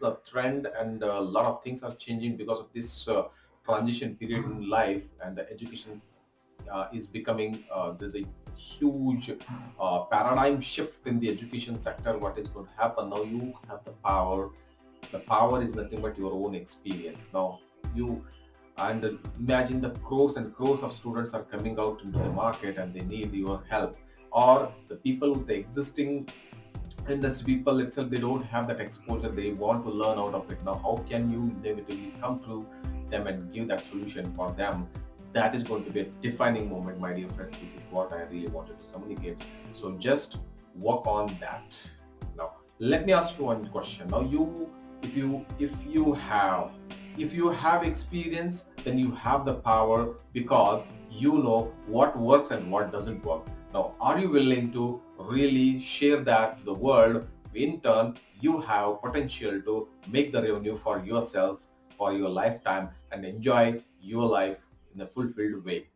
nowadays the trend and a lot of things are changing because of this transition period in life, and the education is becoming there's a huge paradigm shift in the education sector. What is going to happen now? You have the power. The power is nothing but your own experience. Now you and imagine the crores and crores of students are coming out into the market and they need your help, or the people with the existing industry people itself, they don't have that exposure, they want to learn out of it. Now how can you inevitably come to them and give that solution for them? That is going to be a defining moment, my dear friends. This is what I really wanted to communicate. So just work on that. Now let me ask you one question. Now you if you have experience, then you have the power, because you know what works and what doesn't work. Now, are you willing to really share that to the world? In turn, you have potential to make the revenue for yourself, for your lifetime, and enjoy your life in a fulfilled way.